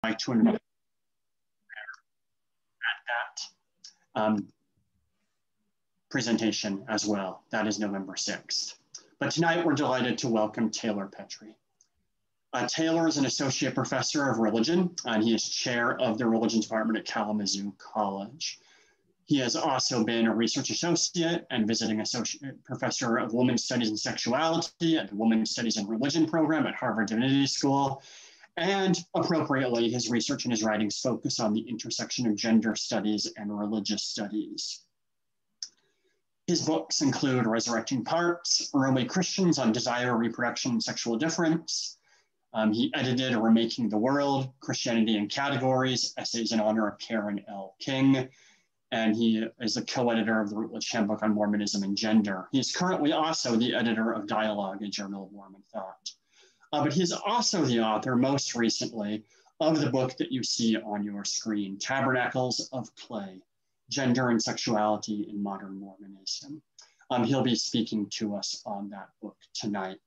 like to invite at that presentation as well. That is November 6th. But tonight we're delighted to welcome Taylor Petrey. Taylor is an associate professor of religion, and he is chair of the religion department at Kalamazoo College. He has also been a research associate and visiting associate professor of women's studies and sexuality at the Women's Studies and Religion program at Harvard Divinity School. And appropriately, his research and his writings focus on the intersection of gender studies and religious studies. His books include Resurrecting Parts, Early Christians on Desire, Reproduction, and Sexual Difference. He edited Remaking the World, Christianity in Categories, Essays in Honor of Karen L. King. And he is the co-editor of the Routledge Handbook on Mormonism and Gender. He's currently also the editor of Dialogue, a Journal of Mormon Thought. But he's also the author, most recently, of the book that you see on your screen, Tabernacles of Clay, Gender and Sexuality in Modern Mormonism. He'll be speaking to us on that book tonight.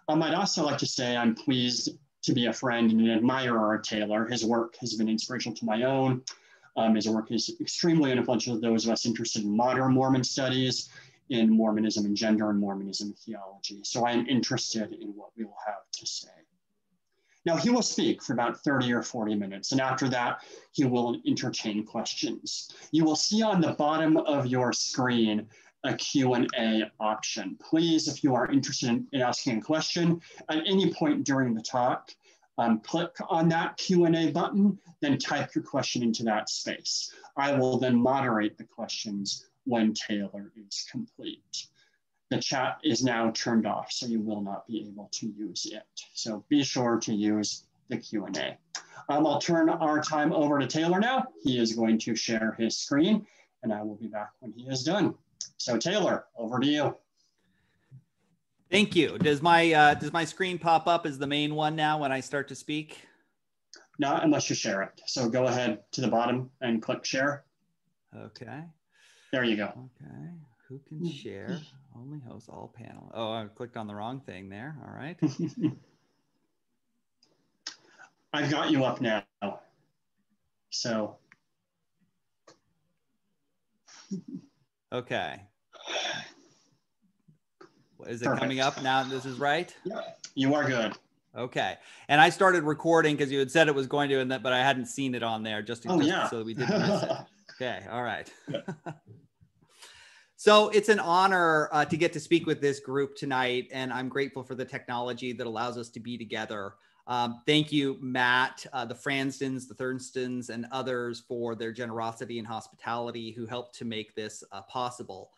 I'd also like to say I'm pleased to be a friend and an admirer of Taylor. His work has been inspirational to my own. His work is extremely influential to those of us interested in modern Mormon studies, in Mormonism and gender and Mormonism theology. So I am interested in what we will have to say. Now he will speak for about 30 or 40 minutes, and after that, he will entertain questions. You will see on the bottom of your screen a Q&A option. Please, if you are interested in asking a question at any point during the talk, click on that Q&A button, then type your question into that space. I will then moderate the questions when Taylor is complete. The chat is now turned off, so you will not be able to use it. So be sure to use the Q&A. I'll turn our time over to Taylor now. He is going to share his screen, and I will be back when he is done. So Taylor, over to you. Thank you. Does my screen pop up as the main one now when I start to speak? Not unless you share it. So go ahead to the bottom and click share. Okay. There you go. Okay. Who can share? Only host all panel. Oh, I clicked on the wrong thing there. All right. I've got you up now. So. Okay. Is it Perfect. coming up now? This is right? Yeah, you are good. Okay. And I started recording because you had said it was going to, but I hadn't seen it on there just so that we didn't miss it. Okay. All right. So it's an honor to get to speak with this group tonight, and I'm grateful for the technology that allows us to be together. Thank you, Matt, the Franstons, the Thurnstons, and others for their generosity and hospitality who helped to make this possible.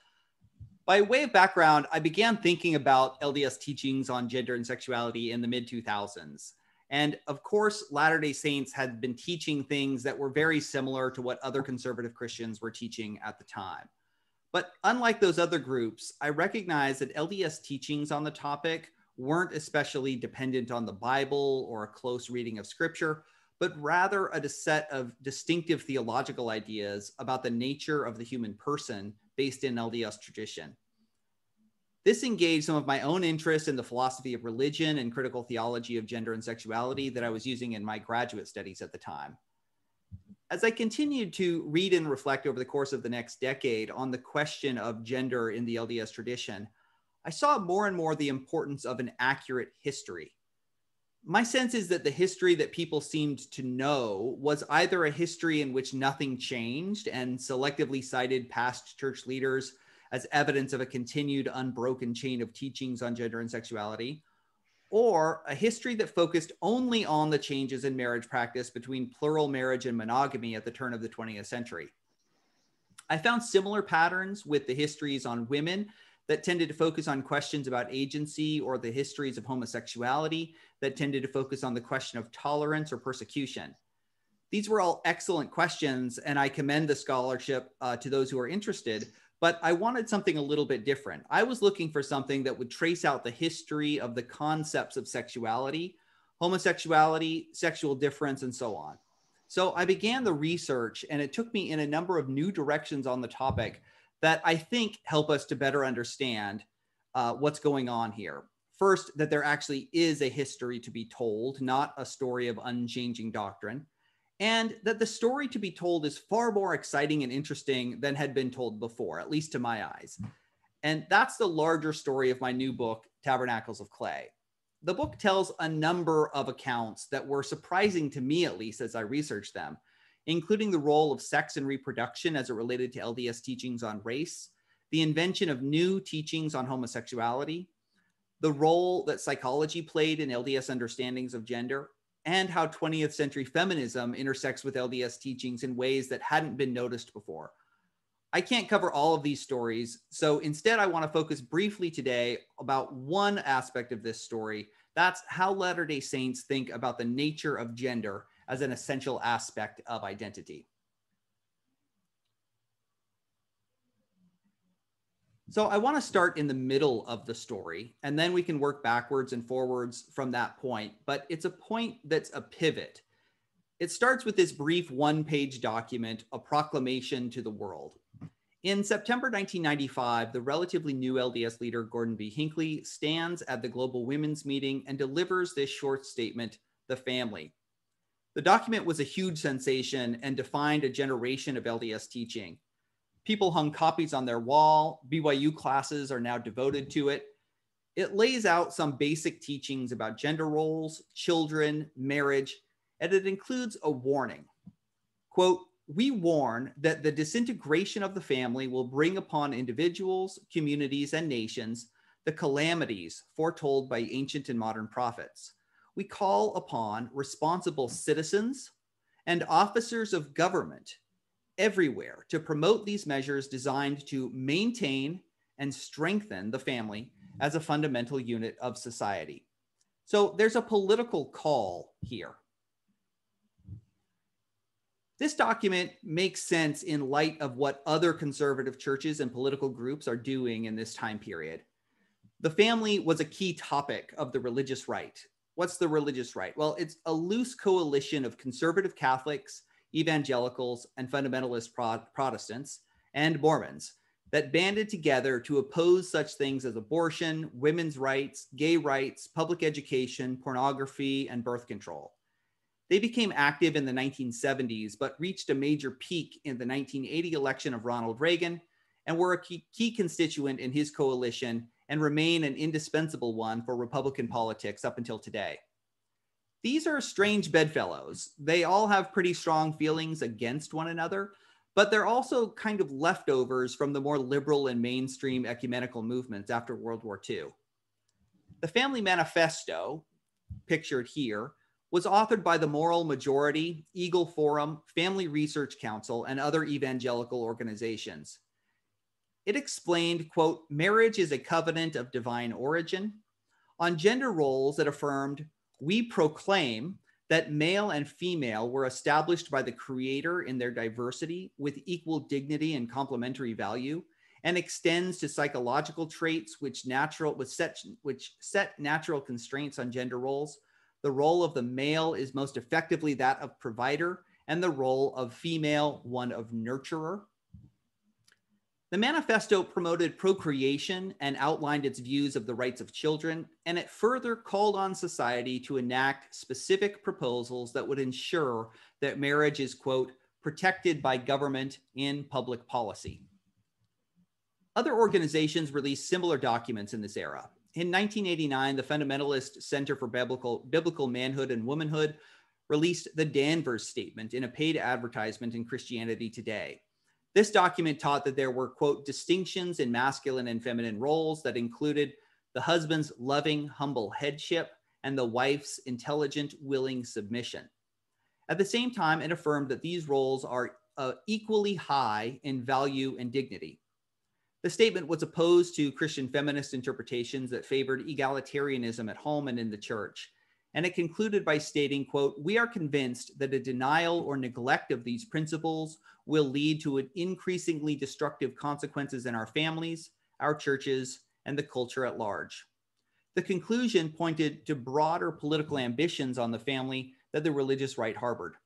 By way of background, I began thinking about LDS teachings on gender and sexuality in the mid-2000s. And of course, Latter-day Saints had been teaching things that were very similar to what other conservative Christians were teaching at the time. But unlike those other groups, I recognize that LDS teachings on the topic weren't especially dependent on the Bible or a close reading of scripture, but rather a set of distinctive theological ideas about the nature of the human person based in LDS tradition. This engaged some of my own interest in the philosophy of religion and critical theology of gender and sexuality that I was using in my graduate studies at the time. As I continued to read and reflect over the course of the next decade on the question of gender in the LDS tradition, I saw more and more the importance of an accurate history. My sense is that the history that people seemed to know was either a history in which nothing changed and selectively cited past church leaders as evidence of a continued unbroken chain of teachings on gender and sexuality, or a history that focused only on the changes in marriage practice between plural marriage and monogamy at the turn of the 20th century. I found similar patterns with the histories on women that tended to focus on questions about agency, or the histories of homosexuality that tended to focus on the question of tolerance or persecution. These were all excellent questions, and I commend the scholarship to those who are interested, but I wanted something a little bit different. I was looking for something that would trace out the history of the concepts of sexuality, homosexuality, sexual difference, and so on. So I began the research, and it took me in a number of new directions on the topic that I think help us to better understand what's going on here. First, that there actually is a history to be told, not a story of unchanging doctrine. and that the story to be told is far more exciting and interesting than had been told before, at least to my eyes. And that's the larger story of my new book, Tabernacles of Clay. The book tells a number of accounts that were surprising to me, at least as I researched them, including the role of sex and reproduction as it related to LDS teachings on race, the invention of new teachings on homosexuality, the role that psychology played in LDS understandings of gender, and how 20th century feminism intersects with LDS teachings in ways that hadn't been noticed before. I can't cover all of these stories, so instead I want to focus briefly today about one aspect of this story. That's how Latter-day Saints think about the nature of gender as an essential aspect of identity. So I want to start in the middle of the story, and then we can work backwards and forwards from that point, but it's a point that's a pivot. It starts with this brief one-page document, a proclamation to the world. In September 1995, the relatively new LDS leader, Gordon B. Hinckley, stands at the Global Women's Meeting and delivers this short statement, "The Family." The document was a huge sensation and defined a generation of LDS teaching. People hung copies on their wall. BYU classes are now devoted to it. It lays out some basic teachings about gender roles, children, marriage, and it includes a warning. Quote, "We warn that the disintegration of the family will bring upon individuals, communities, and nations the calamities foretold by ancient and modern prophets. We call upon responsible citizens and officers of government everywhere to promote these measures designed to maintain and strengthen the family as a fundamental unit of society." So there's a political call here. This document makes sense in light of what other conservative churches and political groups are doing in this time period. The family was a key topic of the religious right. What's the religious right? Well, it's a loose coalition of conservative Catholics, evangelicals, and fundamentalist Protestants, and Mormons that banded together to oppose such things as abortion, women's rights, gay rights, public education, pornography, and birth control. They became active in the 1970s, but reached a major peak in the 1980 election of Ronald Reagan and were a key constituent in his coalition and remain an indispensable one for Republican politics up until today. These are strange bedfellows. They all have pretty strong feelings against one another, but they're also kind of leftovers from the more liberal and mainstream ecumenical movements after World War II. The Family Manifesto, pictured here, was authored by the Moral Majority, Eagle Forum, Family Research Council, and other evangelical organizations. It explained, quote, "Marriage is a covenant of divine origin. On gender roles, it affirmed, we proclaim that male and female were established by the Creator in their diversity with equal dignity and complementary value, and extends to psychological traits which set natural constraints on gender roles. The role of the male is most effectively that of provider, and the role of female, one of nurturer." The manifesto promoted procreation and outlined its views of the rights of children, and it further called on society to enact specific proposals that would ensure that marriage is, quote, "protected by government in public policy." Other organizations released similar documents in this era. In 1989, the Fundamentalist Center for Biblical Manhood and Womanhood released the Danvers Statement in a paid advertisement in Christianity Today. This document taught that there were, quote, "distinctions in masculine and feminine roles that included the husband's loving, humble headship and the wife's intelligent, willing submission." At the same time, it affirmed that these roles are equally high in value and dignity. The statement was opposed to Christian feminist interpretations that favored egalitarianism at home and in the church. And it concluded by stating, quote, "We are convinced that a denial or neglect of these principles will lead to increasingly destructive consequences in our families, our churches, and the culture at large." The conclusion pointed to broader political ambitions on the family that the religious right harbored.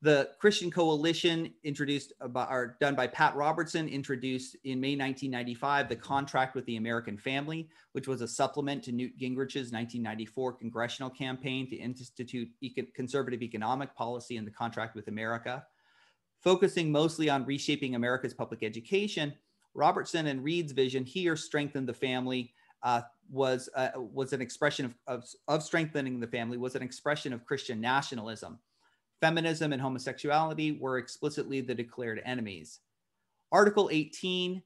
The Christian Coalition, done by Pat Robertson, introduced in May 1995 the Contract with the American Family, which was a supplement to Newt Gingrich's 1994 congressional campaign to institute conservative economic policy in the Contract with America. Focusing mostly on reshaping America's public education, Robertson and Reed's vision here strengthened the family was an expression of strengthening the family was an expression of Christian nationalism. Feminism and homosexuality were explicitly the declared enemies. Article 18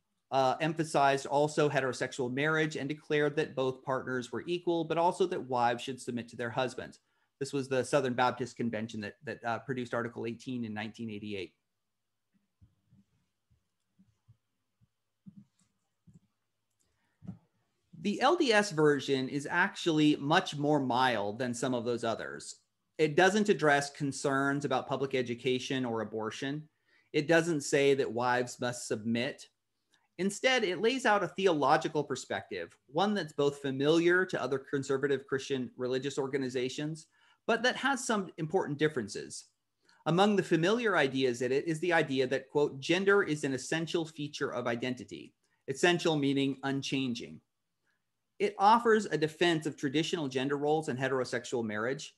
emphasized also heterosexual marriage and declared that both partners were equal, but also that wives should submit to their husbands. This was the Southern Baptist Convention that produced Article 18 in 1988. The LDS version is actually much more mild than some of those others. It doesn't address concerns about public education or abortion. It doesn't say that wives must submit. Instead, it lays out a theological perspective, one that's both familiar to other conservative Christian religious organizations, but that has some important differences. Among the familiar ideas in it is the idea that, quote, gender is an essential feature of identity. Essential meaning unchanging. It offers a defense of traditional gender roles and heterosexual marriage.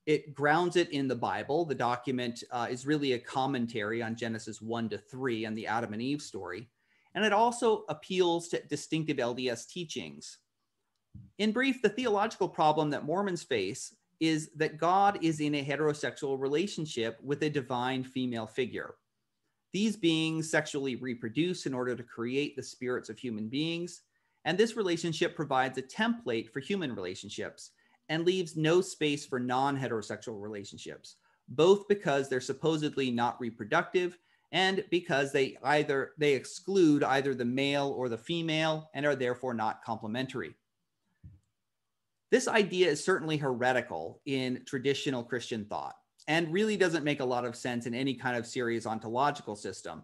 It grounds it in the Bible. The document is really a commentary on Genesis 1-3 and the Adam and Eve story. And it also appeals to distinctive LDS teachings. In brief, the theological problem that Mormons face is that God is in a heterosexual relationship with a divine female figure. These beings sexually reproduce in order to create the spirits of human beings. And this relationship provides a template for human relationships and leaves no space for non-heterosexual relationships, both because they're supposedly not reproductive and because they exclude either the male or the female and are therefore not complementary. This idea is certainly heretical in traditional Christian thought and really doesn't make a lot of sense in any kind of serious ontological system.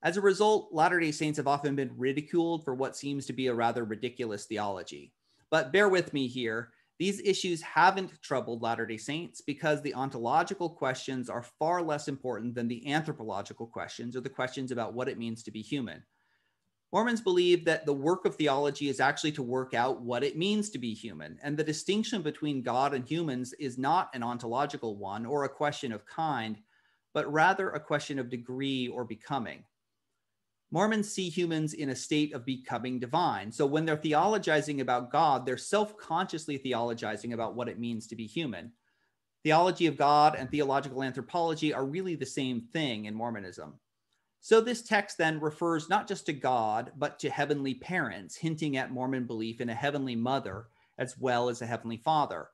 As a result, Latter-day Saints have often been ridiculed for what seems to be a rather ridiculous theology. But bear with me here. These issues haven't troubled Latter-day Saints because the ontological questions are far less important than the anthropological questions or the questions about what it means to be human. Mormons believe that the work of theology is actually to work out what it means to be human, and the distinction between God and humans is not an ontological one or a question of kind, but rather a question of degree or becoming. Mormons see humans in a state of becoming divine. So when they're theologizing about God, they're self-consciously theologizing about what it means to be human. Theology of God and theological anthropology are really the same thing in Mormonism. So this text then refers not just to God, but to heavenly parents, hinting at Mormon belief in a heavenly mother as well as a heavenly father,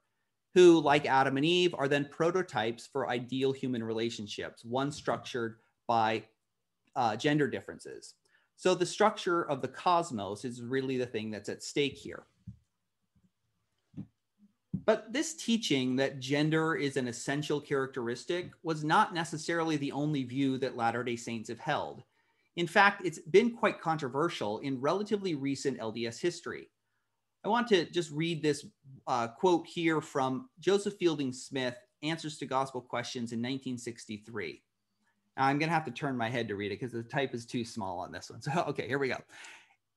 who, like Adam and Eve, are then prototypes for ideal human relationships, one structured by gender differences. So the structure of the cosmos is really the thing that's at stake here. But this teaching that gender is an essential characteristic was not necessarily the only view that Latter-day Saints have held. In fact, it's been quite controversial in relatively recent LDS history. I want to just read this quote here from Joseph Fielding Smith, Answers to Gospel Questions in 1963. I'm going to have to turn my head to read it because the type is too small on this one. So, okay, here we go.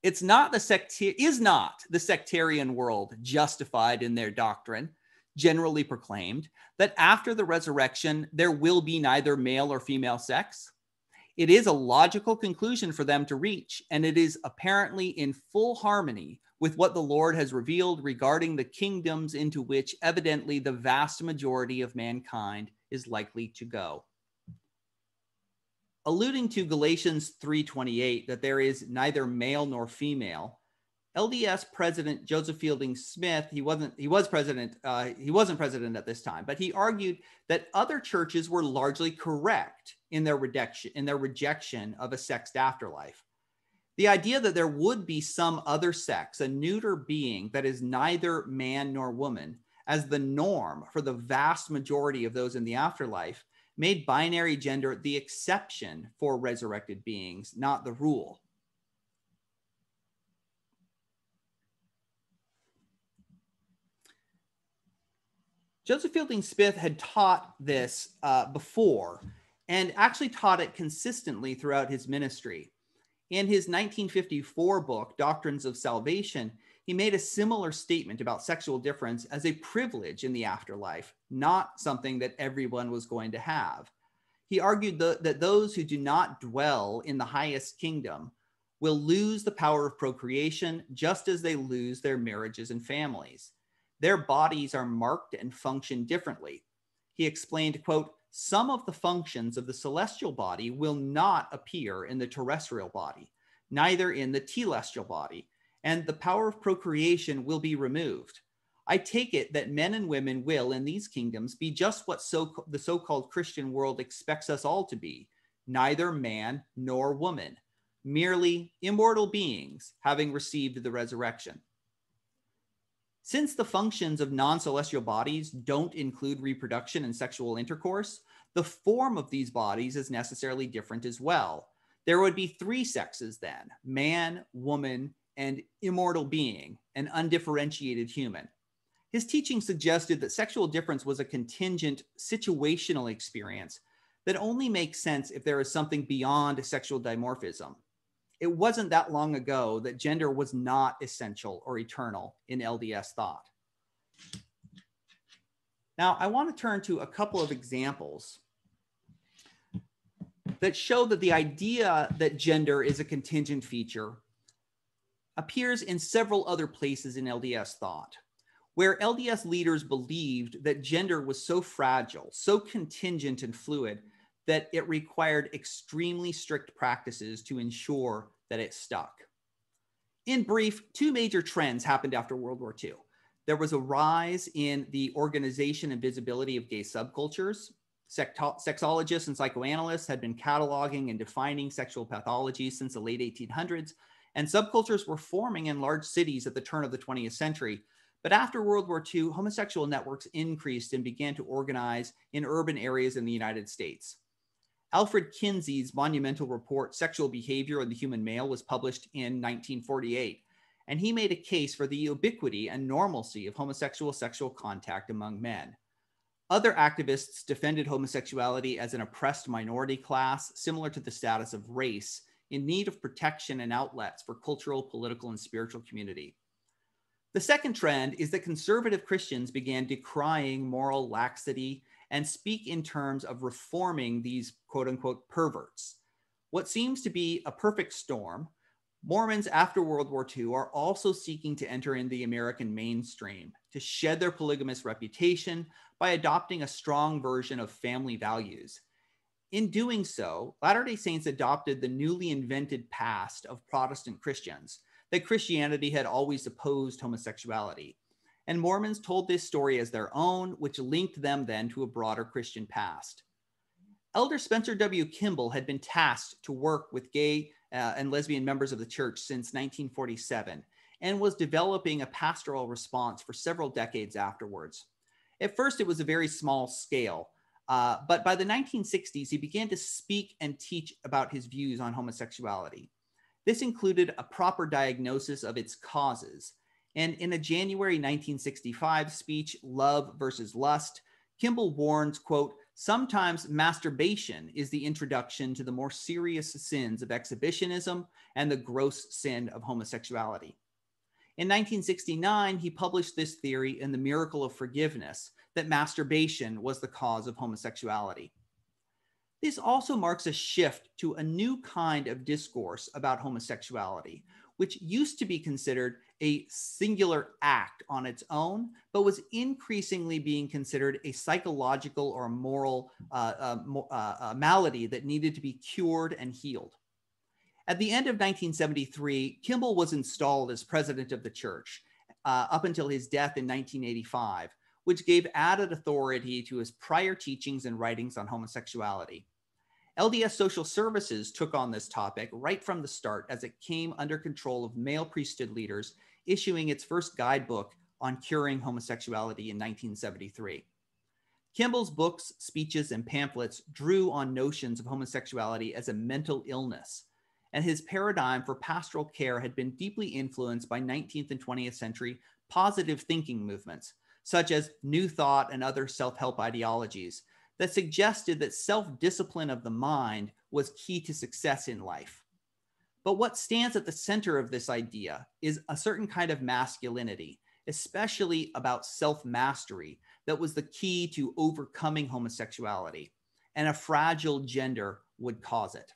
Is not the sectarian world justified in their doctrine, generally proclaimed, that after the resurrection, there will be neither male or female sex? It is a logical conclusion for them to reach, and it is apparently in full harmony with what the Lord has revealed regarding the kingdoms into which evidently the vast majority of mankind is likely to go. Alluding to Galatians 3:28, that there is neither male nor female, LDS President Joseph Fielding Smith, he wasn't president at this time, but he argued that other churches were largely correct in their rejection of a sexed afterlife. The idea that there would be some other sex, a neuter being that is neither man nor woman, as the norm for the vast majority of those in the afterlife, made binary gender the exception for resurrected beings, not the rule. Joseph Fielding Smith had taught this before, and actually taught it consistently throughout his ministry. In his 1954 book, Doctrines of Salvation, he made a similar statement about sexual difference as a privilege in the afterlife, not something that everyone was going to have. He argued that those who do not dwell in the highest kingdom will lose the power of procreation just as they lose their marriages and families. Their bodies are marked and function differently. He explained, quote, some of the functions of the celestial body will not appear in the terrestrial body, neither in the telestial body, and the power of procreation will be removed. I take it that men and women will, in these kingdoms, be just what the so-called Christian world expects us all to be, neither man nor woman, merely immortal beings having received the resurrection. Since the functions of non-celestial bodies don't include reproduction and sexual intercourse, the form of these bodies is necessarily different as well. There would be three sexes then: man, woman, and immortal being, an undifferentiated human. His teaching suggested that sexual difference was a contingent, situational experience that only makes sense if there is something beyond sexual dimorphism. It wasn't that long ago that gender was not essential or eternal in LDS thought. Now, I want to turn to a couple of examples that show that the idea that gender is a contingent feature appears in several other places in LDS thought, where LDS leaders believed that gender was so fragile, so contingent and fluid, that it required extremely strict practices to ensure that it stuck. In brief, two major trends happened after World War II. There was a rise in the organization and visibility of gay subcultures. Sexologists and psychoanalysts had been cataloging and defining sexual pathology since the late 1800s, and subcultures were forming in large cities at the turn of the 20th century. But after World War II, homosexual networks increased and began to organize in urban areas in the United States. Alfred Kinsey's monumental report, Sexual Behavior in the Human Male, was published in 1948, and he made a case for the ubiquity and normalcy of homosexual sexual contact among men. Other activists defended homosexuality as an oppressed minority class, similar to the status of race, in need of protection and outlets for cultural, political, and spiritual community. The second trend is that conservative Christians began decrying moral laxity and speak in terms of reforming these quote-unquote perverts. What seems to be a perfect storm, Mormons after World War II are also seeking to enter in the American mainstream, to shed their polygamous reputation by adopting a strong version of family values. In doing so, Latter-day Saints adopted the newly invented past of Protestant Christians, that Christianity had always opposed homosexuality. And Mormons told this story as their own, which linked them then to a broader Christian past. Elder Spencer W. Kimball had been tasked to work with gay and lesbian members of the church since 1947 and was developing a pastoral response for several decades afterwards. At first, it was a very small scale, but by the 1960s, he began to speak and teach about his views on homosexuality. This included a proper diagnosis of its causes. And in a January 1965 speech, Love versus Lust, Kimball warns, quote, sometimes masturbation is the introduction to the more serious sins of exhibitionism and the gross sin of homosexuality. In 1969, he published this theory in The Miracle of Forgiveness, that masturbation was the cause of homosexuality. This also marks a shift to a new kind of discourse about homosexuality, which used to be considered a singular act on its own, but was increasingly being considered a psychological or moral malady that needed to be cured and healed. At the end of 1973, Kimball was installed as president of the church up until his death in 1985, which gave added authority to his prior teachings and writings on homosexuality. LDS Social Services took on this topic right from the start as it came under control of male priesthood leaders, issuing its first guidebook on curing homosexuality in 1973. Kimball's books, speeches, and pamphlets drew on notions of homosexuality as a mental illness, and his paradigm for pastoral care had been deeply influenced by 19th and 20th century positive thinking movements, such as New Thought and other self-help ideologies, that suggested that self-discipline of the mind was key to success in life. But what stands at the center of this idea is a certain kind of masculinity, especially about self-mastery, that was the key to overcoming homosexuality, and a fragile gender would cause it.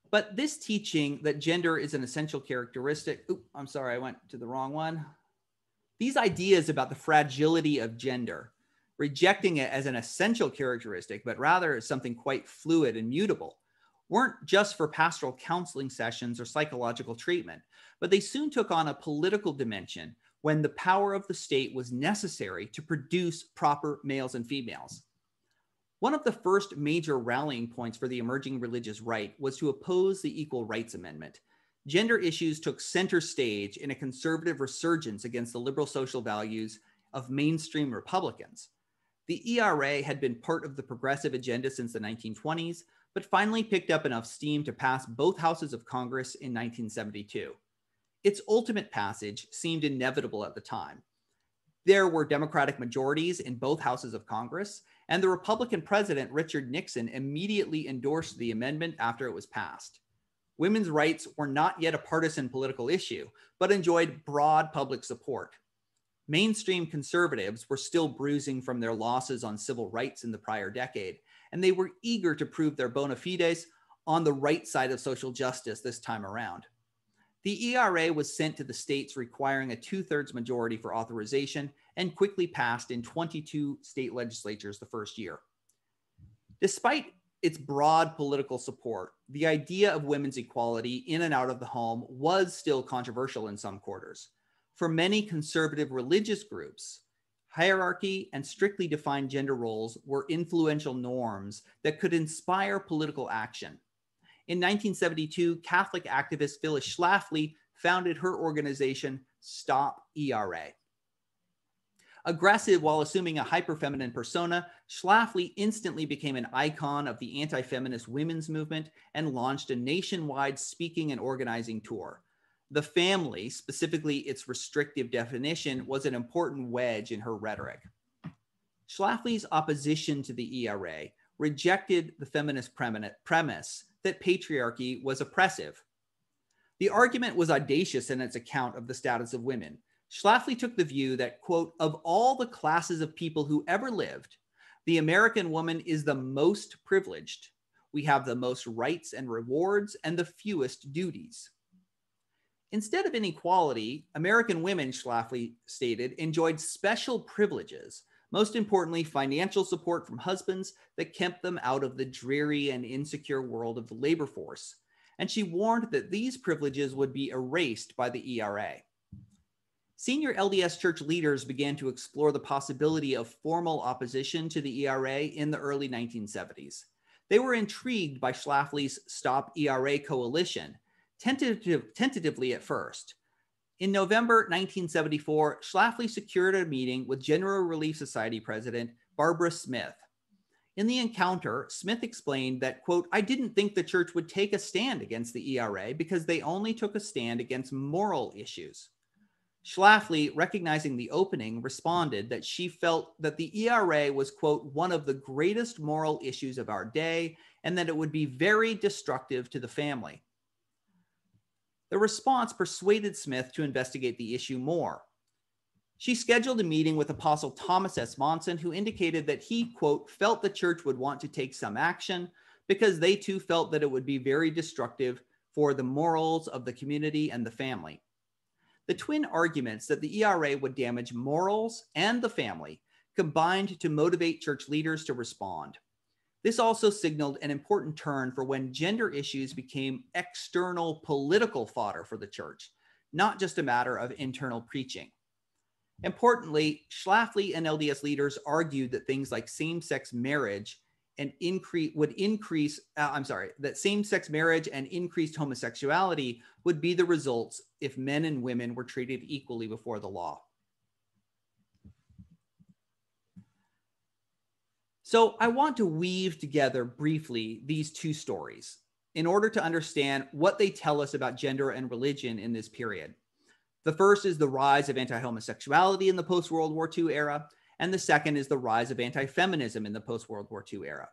But this teaching that gender is an essential characteristic, I'm sorry, I went to the wrong one. These ideas about the fragility of gender, rejecting it as an essential characteristic, but rather as something quite fluid and mutable, weren't just for pastoral counseling sessions or psychological treatment, but they soon took on a political dimension when the power of the state was necessary to produce proper males and females. One of the first major rallying points for the emerging religious right was to oppose the Equal Rights Amendment. Gender issues took center stage in a conservative resurgence against the liberal social values of mainstream Republicans. The ERA had been part of the progressive agenda since the 1920s, but finally picked up enough steam to pass both houses of Congress in 1972. Its ultimate passage seemed inevitable at the time. There were Democratic majorities in both houses of Congress, and the Republican president, Richard Nixon, immediately endorsed the amendment after it was passed. Women's rights were not yet a partisan political issue, but enjoyed broad public support. Mainstream conservatives were still bruising from their losses on civil rights in the prior decade, and they were eager to prove their bona fides on the right side of social justice this time around. The ERA was sent to the states requiring a 2/3 majority for authorization and quickly passed in 22 state legislatures the first year. Despite its broad political support, the idea of women's equality in and out of the home was still controversial in some quarters. For many conservative religious groups, hierarchy and strictly defined gender roles were influential norms that could inspire political action. In 1972, Catholic activist Phyllis Schlafly founded her organization, Stop ERA. Aggressive while assuming a hyper-feminine persona, Schlafly instantly became an icon of the anti-feminist women's movement and launched a nationwide speaking and organizing tour. The family, specifically its restrictive definition, was an important wedge in her rhetoric. Schlafly's opposition to the ERA rejected the feminist premise that patriarchy was oppressive. The argument was audacious in its account of the status of women. Schlafly took the view that, quote, of all the classes of people who ever lived, the American woman is the most privileged. We have the most rights and rewards and the fewest duties. Instead of inequality, American women, Schlafly stated, enjoyed special privileges, most importantly, financial support from husbands that kept them out of the dreary and insecure world of the labor force. And she warned that these privileges would be erased by the ERA. Senior LDS church leaders began to explore the possibility of formal opposition to the ERA in the early 1970s. They were intrigued by Schlafly's Stop ERA coalition, tentatively at first. In November 1974, Schlafly secured a meeting with General Relief Society President Barbara Smith. In the encounter, Smith explained that, quote, I didn't think the church would take a stand against the ERA because they only took a stand against moral issues. Schlafly, recognizing the opening, responded that she felt that the ERA was, quote, one of the greatest moral issues of our day and that it would be very destructive to the family. The response persuaded Smith to investigate the issue more. She scheduled a meeting with Apostle Thomas S. Monson, who indicated that he, quote, felt the church would want to take some action because they too felt that it would be very destructive for the morals of the community and the family. The twin arguments that the ERA would damage morals and the family combined to motivate church leaders to respond. This also signaled an important turn for when gender issues became external political fodder for the church, not just a matter of internal preaching. Importantly, Schlafly and LDS leaders argued that things like same-sex marriage and that same-sex marriage and increased homosexuality would be the results if men and women were treated equally before the law. So I want to weave together briefly these two stories in order to understand what they tell us about gender and religion in this period. The first is the rise of anti-homosexuality in the post-World War II era, and the second is the rise of anti-feminism in the post-World War II era.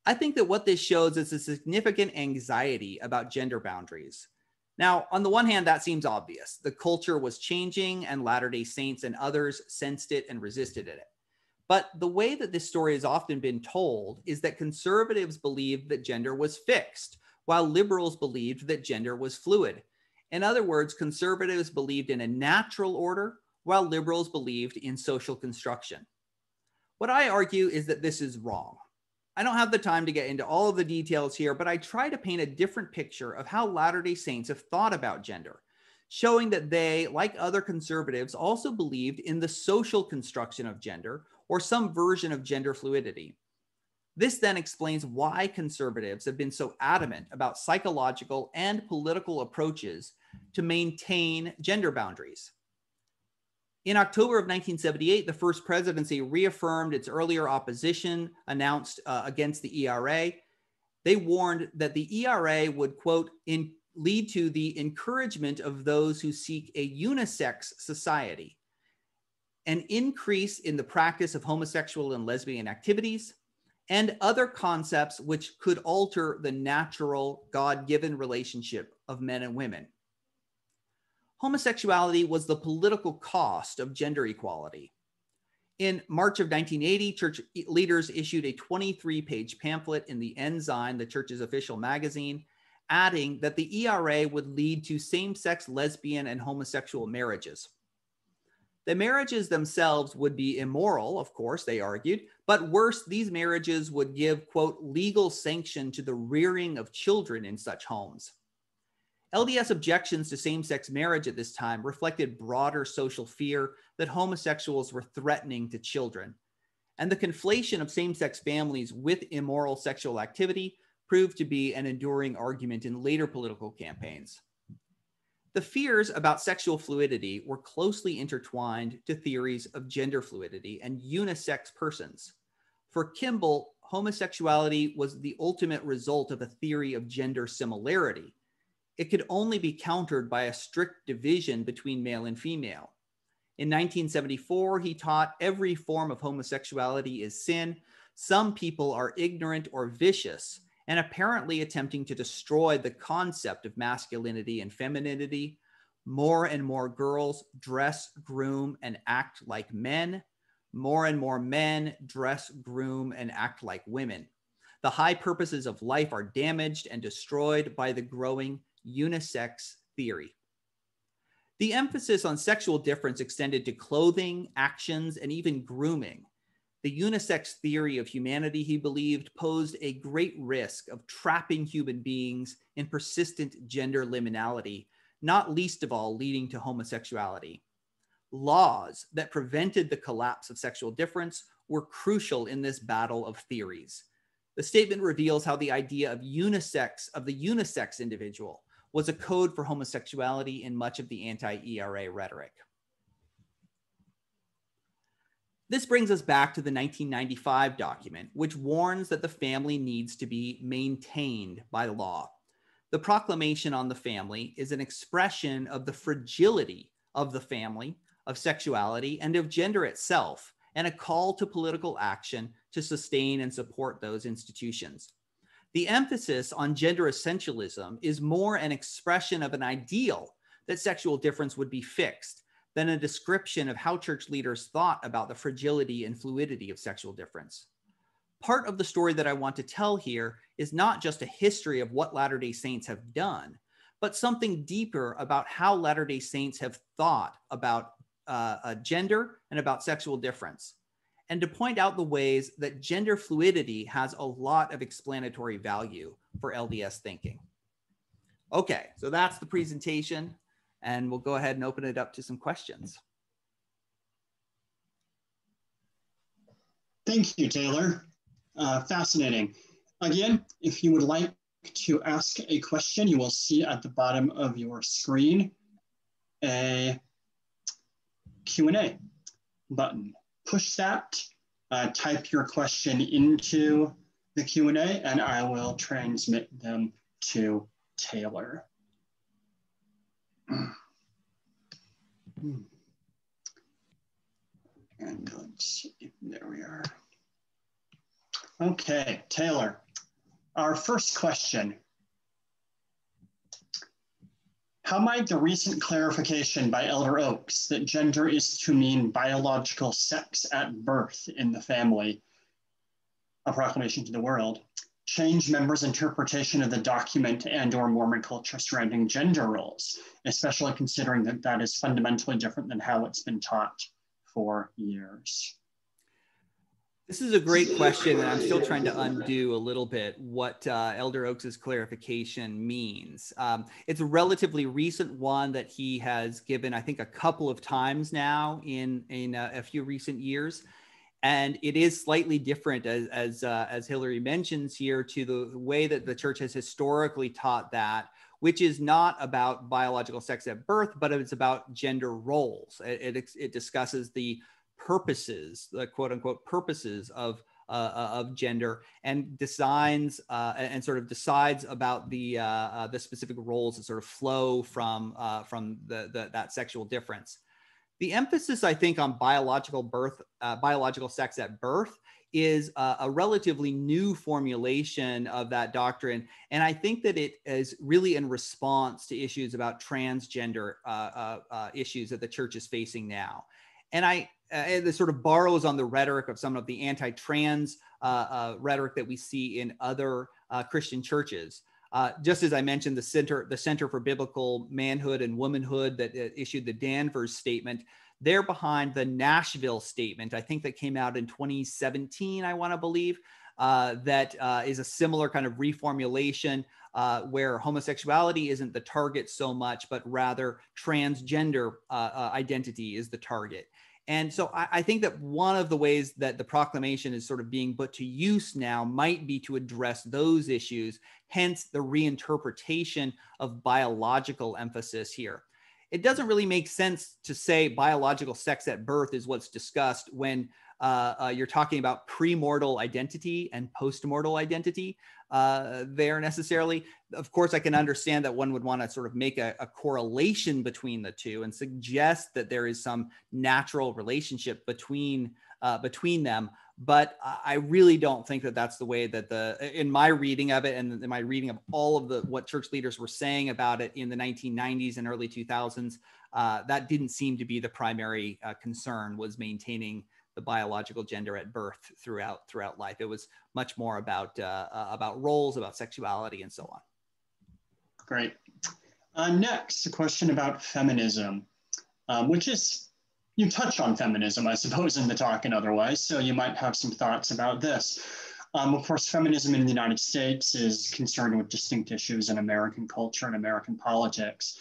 I think that what this shows is a significant anxiety about gender boundaries. Now, on the one hand, that seems obvious. The culture was changing, and Latter-day Saints and others sensed it and resisted it. But the way that this story has often been told is that conservatives believed that gender was fixed, while liberals believed that gender was fluid. In other words, conservatives believed in a natural order, while liberals believed in social construction. What I argue is that this is wrong. I don't have the time to get into all of the details here, but I try to paint a different picture of how Latter-day Saints have thought about gender, showing that they, like other conservatives, also believed in the social construction of gender or some version of gender fluidity. This then explains why conservatives have been so adamant about psychological and political approaches to maintain gender boundaries. In October of 1978, the First Presidency reaffirmed its earlier opposition announced against the ERA. They warned that the ERA would, quote, lead to the encouragement of those who seek a unisex society, an increase in the practice of homosexual and lesbian activities, and other concepts which could alter the natural God-given relationship of men and women. Homosexuality was the political cost of gender equality. In March of 1980, church leaders issued a 23-page pamphlet in the Ensign, the church's official magazine, adding that the ERA would lead to same-sex lesbian and homosexual marriages. The marriages themselves would be immoral, of course, they argued, but worse, these marriages would give, quote, legal sanction to the rearing of children in such homes. LDS objections to same-sex marriage at this time reflected broader social fear that homosexuals were threatening to children, and the conflation of same-sex families with immoral sexual activity proved to be an enduring argument in later political campaigns. The fears about sexual fluidity were closely intertwined to theories of gender fluidity and unisex persons. For Kimball, homosexuality was the ultimate result of a theory of gender similarity. It could only be countered by a strict division between male and female. In 1974, he taught every form of homosexuality is sin. Some people are ignorant or vicious, and apparently attempting to destroy the concept of masculinity and femininity. More and more girls dress, groom, and act like men. More and more men dress, groom, and act like women. The high purposes of life are damaged and destroyed by the growing unisex theory. The emphasis on sexual difference extended to clothing, actions, and even grooming. The unisex theory of humanity, he believed, posed a great risk of trapping human beings in persistent gender liminality, not least of all leading to homosexuality. Laws that prevented the collapse of sexual difference were crucial in this battle of theories. The statement reveals how the idea of the unisex individual was a code for homosexuality in much of the anti-ERA rhetoric. This brings us back to the 1995 document, which warns that the family needs to be maintained by law. The proclamation on the family is an expression of the fragility of the family, of sexuality, and of gender itself, and a call to political action to sustain and support those institutions. The emphasis on gender essentialism is more an expression of an ideal that sexual difference would be fixed than a description of how church leaders thought about the fragility and fluidity of sexual difference. Part of the story that I want to tell here is not just a history of what Latter-day Saints have done, but something deeper about how Latter-day Saints have thought about gender and about sexual difference, and to point out the ways that gender fluidity has a lot of explanatory value for LDS thinking. Okay, so that's the presentation, and we'll go ahead and open it up to some questions. Thank you, Taylor. Fascinating. Again, if you would like to ask a question, you will see at the bottom of your screen a Q&A button. Push that, type your question into the Q&A, and I will transmit them to Taylor. And let's see, there we are. Okay, Taylor, our first question. How might the recent clarification by Elder Oaks that gender is to mean biological sex at birth in the family, a proclamation to the world, change members' interpretation of the document and/or Mormon culture surrounding gender roles, especially considering that that is fundamentally different than how it's been taught for years? This is a great question, and I'm still trying to undo a little bit what Elder Oaks's clarification means. It's a relatively recent one that he has given, I think, a couple of times now in a few recent years. And it is slightly different, as Hillary mentions here, to the way that the church has historically taught that, which is not about biological sex at birth, but it's about gender roles. It discusses the purposes, the quote unquote purposes of gender, and designs and sort of decides about the specific roles that sort of flow from that sexual difference. The emphasis, I think, on biological sex at birth is a relatively new formulation of that doctrine. And I think that it is really in response to issues about transgender issues that the church is facing now. And this sort of borrows on the rhetoric of some of the anti-trans rhetoric that we see in other Christian churches. Just as I mentioned, the Center for Biblical Manhood and Womanhood that issued the Danvers statement, they're behind the Nashville statement, I think that came out in 2017, I want to believe, that is a similar kind of reformulation where homosexuality isn't the target so much, but rather transgender identity is the target. And so I think that one of the ways that the proclamation is sort of being put to use now might be to address those issues, hence the reinterpretation of biological emphasis here. It doesn't really make sense to say biological sex at birth is what's discussed when you're talking about premortal identity and postmortal identity there necessarily. Of course, I can understand that one would want to sort of make a correlation between the two and suggest that there is some natural relationship between them. But I really don't think that that's the way that in my reading of it and in my reading of all of what church leaders were saying about it in the 1990s and early 2000s, that didn't seem to be the primary concern, was maintaining the biological gender at birth throughout life. It was much more about roles, about sexuality, and so on. Great. Next, a question about feminism, which is, you touch on feminism, I suppose, in the talk and otherwise, so you might have some thoughts about this. Of course, feminism in the United States is concerned with distinct issues in American culture and American politics.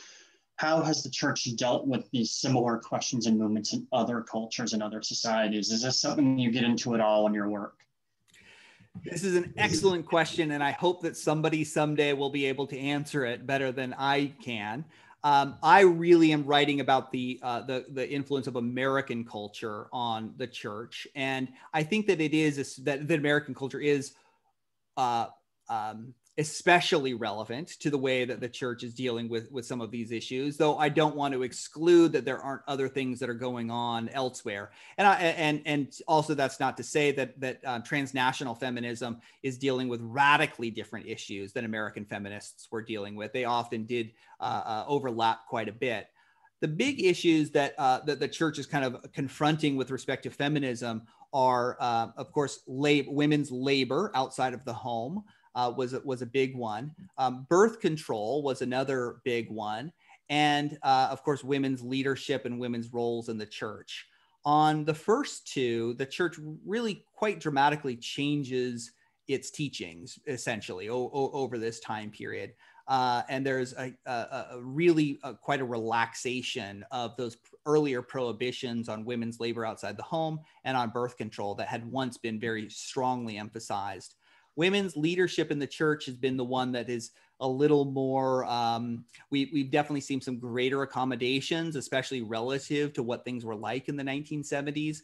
How has the church dealt with these similar questions and movements in other cultures and other societies? Is this something you get into at all in your work? This is an excellent question, and I hope that somebody someday will be able to answer it better than I can. I really am writing about the influence of American culture on the church, and I think that that American culture is especially relevant to the way that the church is dealing with some of these issues, though I don't want to exclude that there aren't other things that are going on elsewhere. And also, that's not to say that transnational feminism is dealing with radically different issues than American feminists were dealing with. They often did overlap quite a bit. The big issues that the church is kind of confronting with respect to feminism are, of course, women's labor outside of the home. Was a big one. Birth control was another big one. And of course, women's leadership and women's roles in the church. On the first two, the church really quite dramatically changes its teachings, essentially, over this time period. And there's really quite a relaxation of those earlier prohibitions on women's labor outside the home and on birth control that had once been very strongly emphasized. Women's leadership in the church has been the one that is a little more, we've definitely seen some greater accommodations, especially relative to what things were like in the 1970s.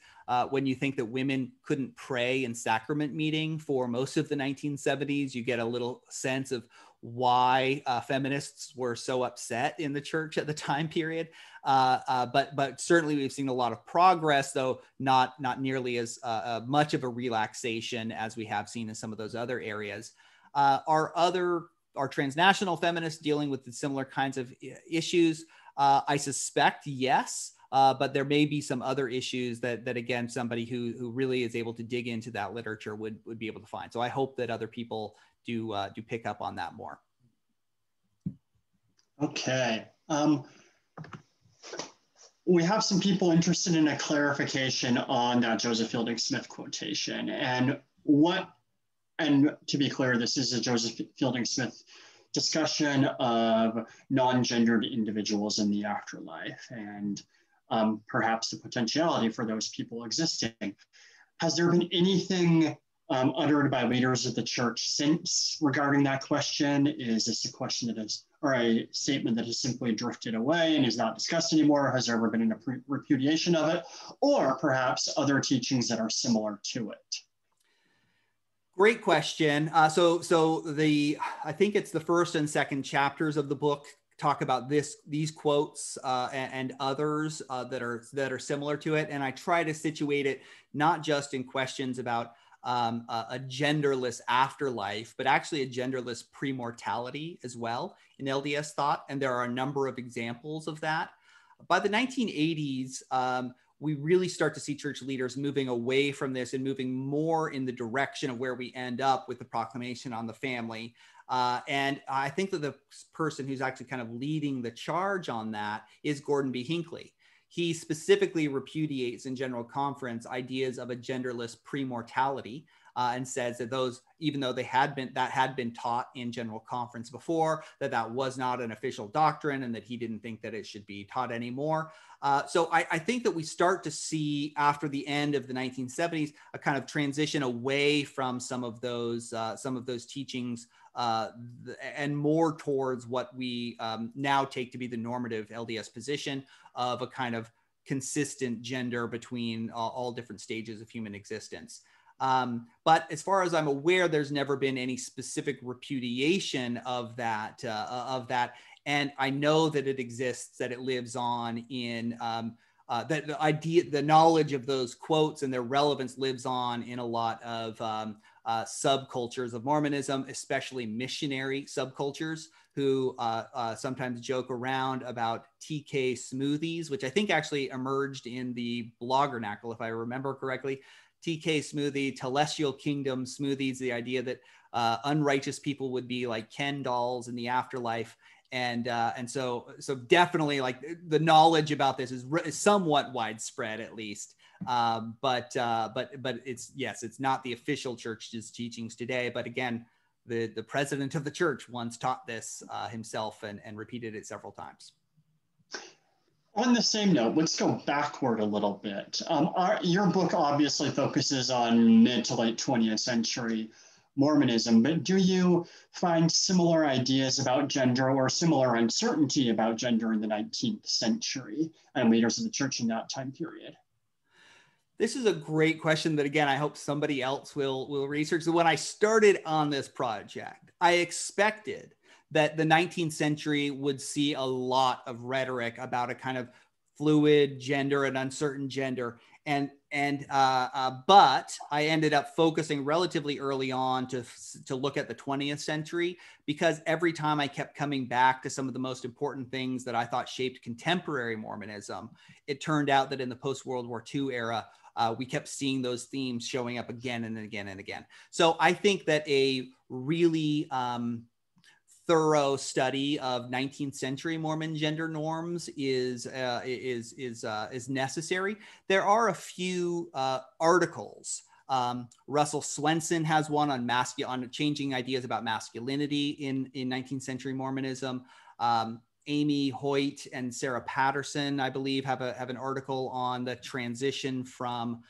When you think that women couldn't pray in sacrament meeting for most of the 1970s, you get a little sense of why feminists were so upset in the church at the time period. But certainly we've seen a lot of progress, though not nearly as much of a relaxation as we have seen in some of those other areas. Are transnational feminists dealing with the similar kinds of issues? I suspect yes, but there may be some other issues that again, somebody who really is able to dig into that literature would be able to find. So I hope that other people do pick up on that more. Okay. We have some people interested in a clarification on that Joseph Fielding Smith quotation. And to be clear, this is a Joseph Fielding Smith discussion of non-gendered individuals in the afterlife and perhaps the potentiality for those people existing. Has there been anything uttered by leaders of the church since regarding that question? Is this a question that is, or a statement that has simply drifted away and is not discussed anymore? Has there ever been a repudiation of it? Or perhaps other teachings that are similar to it? Great question. I think it's the first and second chapters of the book talk about these quotes and others that are similar to it. And I try to situate it not just in questions about a genderless afterlife, but actually a genderless premortality as well in LDS thought. And there are a number of examples of that. By the 1980s, we really start to see church leaders moving away from this and moving more in the direction of where we end up with the proclamation on the family. And I think that the person who's actually kind of leading the charge on that is Gordon B. Hinckley. He specifically repudiates in General Conference ideas of a genderless premortality and says that those, even though that had been taught in General Conference before, that was not an official doctrine and that he didn't think that it should be taught anymore. So I think that we start to see after the end of the 1970s a kind of transition away from some of those teachings and more towards what we now take to be the normative LDS position of a kind of consistent gender between all different stages of human existence. But as far as I'm aware, there's never been any specific repudiation of that. And I know that it exists, that it lives on in that the knowledge of those quotes and their relevance lives on in a lot of subcultures of Mormonism, especially missionary subcultures who sometimes joke around about TK smoothies, which I think actually emerged in the blog vernacular, if I remember correctly. TK smoothie, Telestial Kingdom smoothies, the idea that unrighteous people would be like Ken dolls in the afterlife. And so definitely like the knowledge about this is somewhat widespread at least. But it's not the official church's teachings today. But again, the president of the church once taught this himself and repeated it several times. On the same note, let's go backward a little bit. Your book obviously focuses on mid to late 20th century Mormonism, but do you find similar ideas about gender or similar uncertainty about gender in the 19th century and leaders of the church in that time period? This is a great question that, again, I hope somebody else will research. So when I started on this project, I expected that the 19th century would see a lot of rhetoric about a kind of fluid gender and uncertain gender. But I ended up focusing relatively early on to look at the 20th century, because every time I kept coming back to some of the most important things that I thought shaped contemporary Mormonism, it turned out that in the post-World War II era, we kept seeing those themes showing up again and again and again. So I think that a really thorough study of 19th century Mormon gender norms is necessary. There are a few articles. Russell Swenson has one on changing ideas about masculinity in 19th century Mormonism. Amy Hoyt and Sarah Patterson, I believe, have an article on the transition from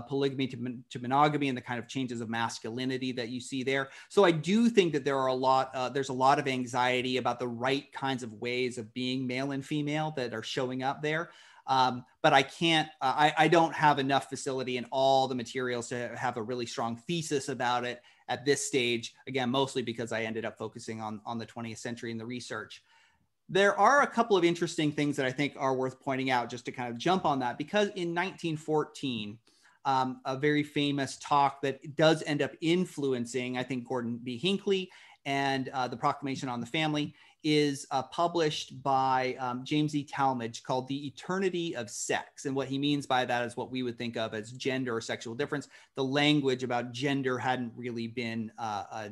polygamy to monogamy and the kind of changes of masculinity that you see there. So I do think that there's a lot of anxiety about the right kinds of ways of being male and female that are showing up there. But I can't, I don't have enough facility in all the materials to have a really strong thesis about it at this stage. Again, mostly because I ended up focusing on the 20th century in the research. There are a couple of interesting things that I think are worth pointing out just to kind of jump on that, because in 1914, a very famous talk that does end up influencing, I think, Gordon B. Hinckley and the Proclamation on the Family is published by James E. Talmage, called The Eternity of Sex. And what he means by that is what we would think of as gender or sexual difference. The language about gender hadn't really been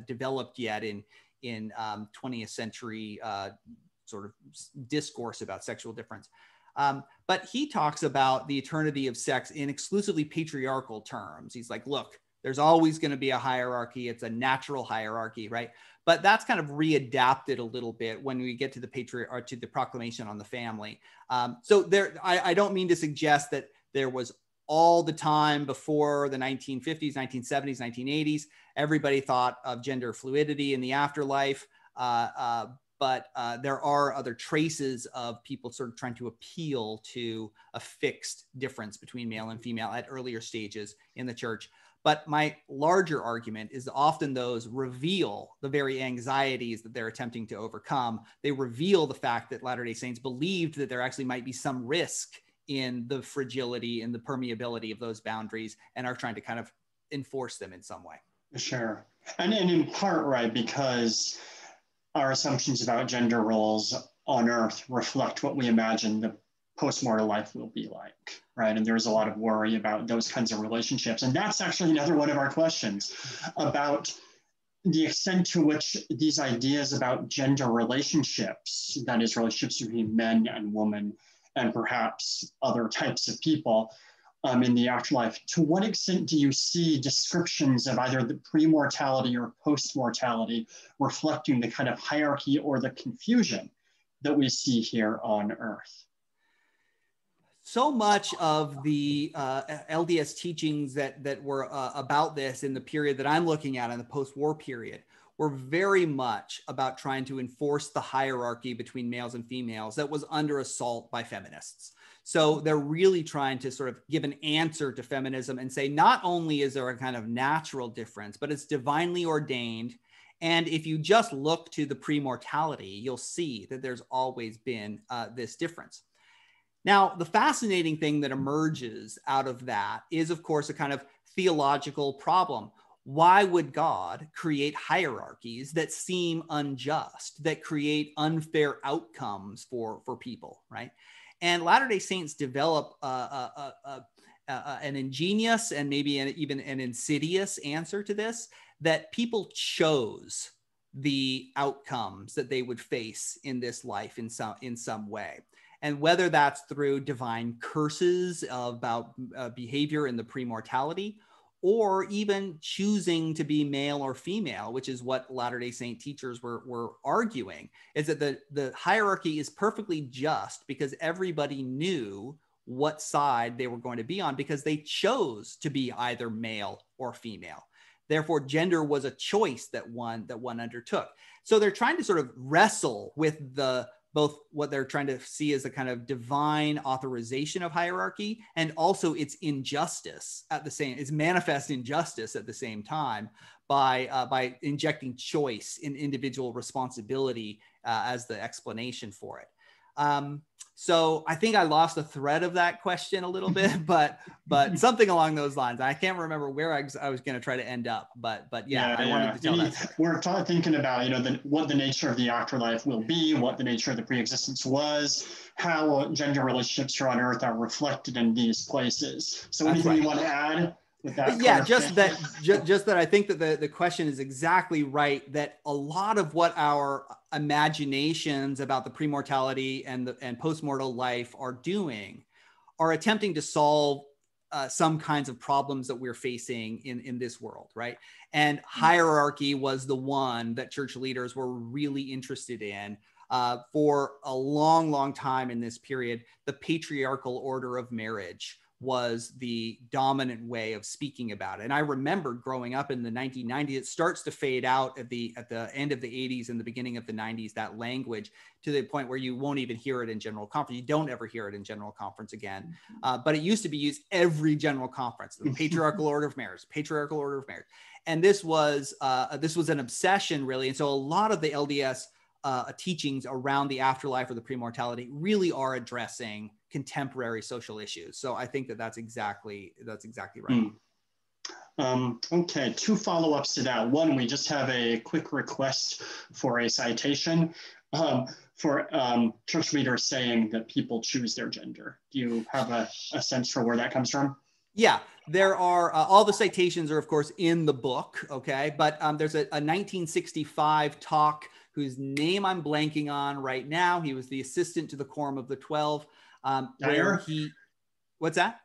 developed yet in 20th century sort of discourse about sexual difference. But he talks about the eternity of sex in exclusively patriarchal terms. He's like, look, there's always going to be a hierarchy. It's a natural hierarchy, right? But that's kind of readapted a little bit when we get to the Proclamation on the Family. So there, I don't mean to suggest that there was all the time before the 1950s, 1970s, 1980s, everybody thought of gender fluidity in the afterlife. But there are other traces of people sort of trying to appeal to a fixed difference between male and female at earlier stages in the church. But my larger argument is that often those reveal the very anxieties that they're attempting to overcome. They reveal the fact that Latter-day Saints believed that there actually might be some risk in the fragility and the permeability of those boundaries, and are trying to kind of enforce them in some way. Sure. And in part, right, because our assumptions about gender roles on Earth reflect what we imagine the post-mortal life will be like, right? And there's a lot of worry about those kinds of relationships. And that's actually another one of our questions about the extent to which these ideas about gender relationships, that is, relationships between men and women, and perhaps other types of people in the afterlife, to what extent do you see descriptions of either the pre-mortality or post-mortality reflecting the kind of hierarchy or the confusion that we see here on Earth? So much of the LDS teachings that were about this in the period that I'm looking at, in the post-war period, were very much about trying to enforce the hierarchy between males and females that was under assault by feminists. So they're really trying to sort of give an answer to feminism and say, not only is there a kind of natural difference, but it's divinely ordained. And if you just look to the pre-mortality, you'll see that there's always been this difference. Now, the fascinating thing that emerges out of that is, of course, a kind of theological problem. Why would God create hierarchies that seem unjust, that create unfair outcomes for people, right? And Latter-day Saints develop an ingenious and maybe even an insidious answer to this, that people chose the outcomes that they would face in this life in some way. And whether that's through divine curses about behavior in the pre-mortality, or even choosing to be male or female, which is what Latter-day Saint teachers were arguing, is that the hierarchy is perfectly just because everybody knew what side they were going to be on because they chose to be either male or female. Therefore, gender was a choice that one undertook. So they're trying to sort of wrestle with both what they're trying to see as a kind of divine authorization of hierarchy, and also its injustice its manifest injustice at the same time by injecting choice in individual responsibility as the explanation for it. So I think I lost the thread of that question a little bit, but something along those lines. I can't remember where I was going to try to end up, but yeah, I wanted to tell that story. We're thinking about, what the nature of the afterlife will be, what the nature of the preexistence was, how gender relationships here on Earth are reflected in these places. So anything you want to add? Yeah, just that I think that the question is exactly right, that a lot of what our imaginations about the pre-mortality and post-mortal life are doing are attempting to solve some kinds of problems that we're facing in this world, right? And hierarchy was the one that church leaders were really interested in for a long, long time in this period. The patriarchal order of marriage was the dominant way of speaking about it. And I remember growing up in the 1990s, it starts to fade out at the end of the 80s and the beginning of the 90s, that language, to the point where you won't even hear it in general conference. You don't ever hear it in general conference again. But it used to be used every general conference, the patriarchal order of marriage, patriarchal order of marriage. And this was an obsession, really. And so a lot of the LDS teachings around the afterlife or the premortality really are addressing contemporary social issues. So I think that's exactly right. Okay, 2 follow-ups to that. One, we just have a quick request for a citation for church leaders saying that people choose their gender. Do you have a sense for where that comes from? Yeah, there are all the citations are, of course, in the book. Okay, but there's a 1965 talk whose name I'm blanking on right now. He was the assistant to the Quorum of the 12. Where he, what's that?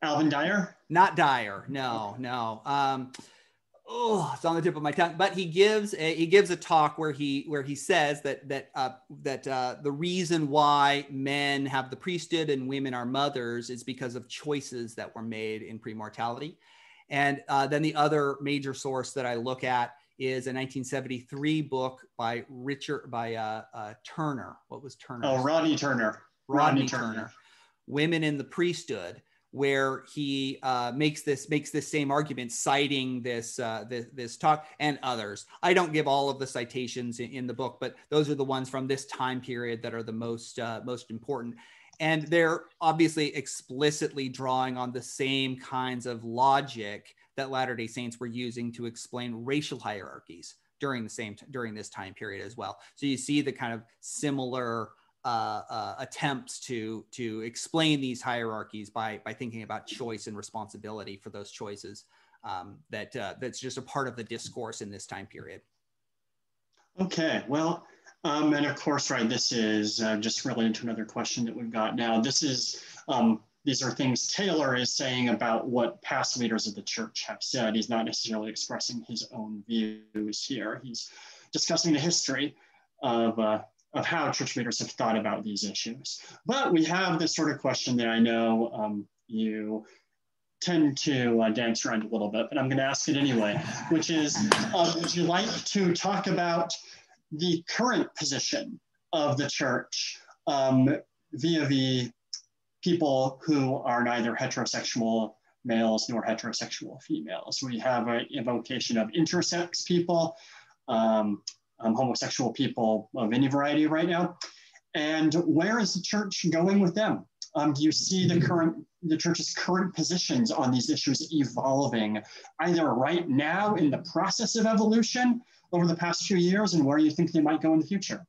Alvin Dyer? Not Dyer. No. It's on the tip of my tongue. But he gives a talk where he says that the reason why men have the priesthood and women are mothers is because of choices that were made in premortality. And then the other major source that I look at is a 1973 book by Turner. What was Turner? Oh, Rodney Turner. Rodney Turner. Women in the Priesthood, where he makes this same argument, citing this talk and others. I don't give all of the citations in the book, but those are the ones from this time period that are the most important. And they're obviously explicitly drawing on the same kinds of logic that Latter-day Saints were using to explain racial hierarchies during this time period as well. So you see the kind of similar attempts to explain these hierarchies by thinking about choice and responsibility for those choices. That's just a part of the discourse in this time period. Okay, well, and of course, right, this is just related to another question that we've got now. This is, these are things Taylor is saying about what past leaders of the church have said. He's not necessarily expressing his own views here. He's discussing the history of how church leaders have thought about these issues. But we have this sort of question that I know you tend to dance around a little bit, but I'm going to ask it anyway, which is, would you like to talk about the current position of the church vis-a-vis people who are neither heterosexual males nor heterosexual females? We have an evocation of intersex people, homosexual people of any variety right now. And where is the church going with them? Do you see the church's current positions on these issues evolving either right now in the process of evolution over the past few years, and where you think they might go in the future?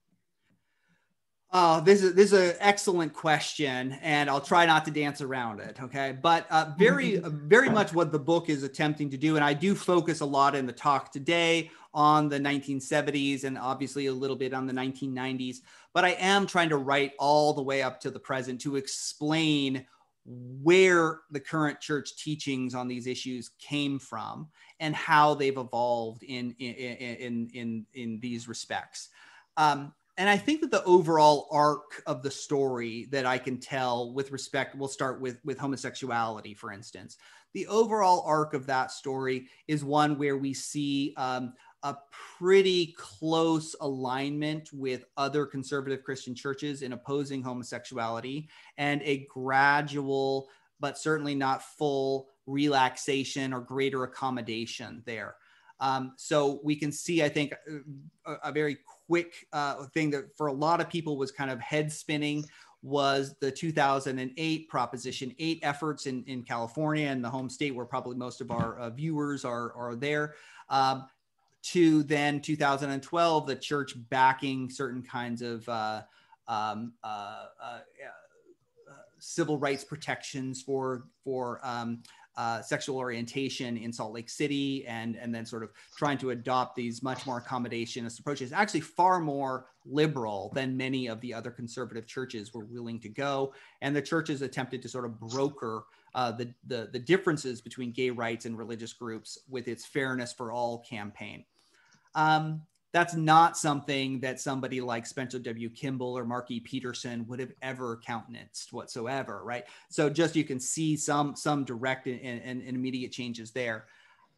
This is an excellent question, and I'll try not to dance around it, okay? But very much what the book is attempting to do, and I do focus a lot in the talk today on the 1970s and obviously a little bit on the 1990s, but I am trying to write all the way up to the present to explain where the current church teachings on these issues came from and how they've evolved in these respects. And I think that the overall arc of the story that I can tell with respect, we'll start with homosexuality, for instance. The overall arc of that story is one where we see a pretty close alignment with other conservative Christian churches in opposing homosexuality, and a gradual, but certainly not full, relaxation or greater accommodation there. So we can see, I think, a very quick thing that for a lot of people was kind of head spinning was the 2008 Proposition 8 efforts in California, and the home state where probably most of our viewers are there, to then 2012, the church backing certain kinds of civil rights protections for sexual orientation in Salt Lake City, and then sort of trying to adopt these much more accommodationist approaches, actually far more liberal than many of the other conservative churches were willing to go. And the churches attempted to sort of broker the differences between gay rights and religious groups with its Fairness for All campaign. That's not something that somebody like Spencer W. Kimball or Mark E. Peterson would have ever countenanced whatsoever, right? So just you can see some direct and immediate changes there.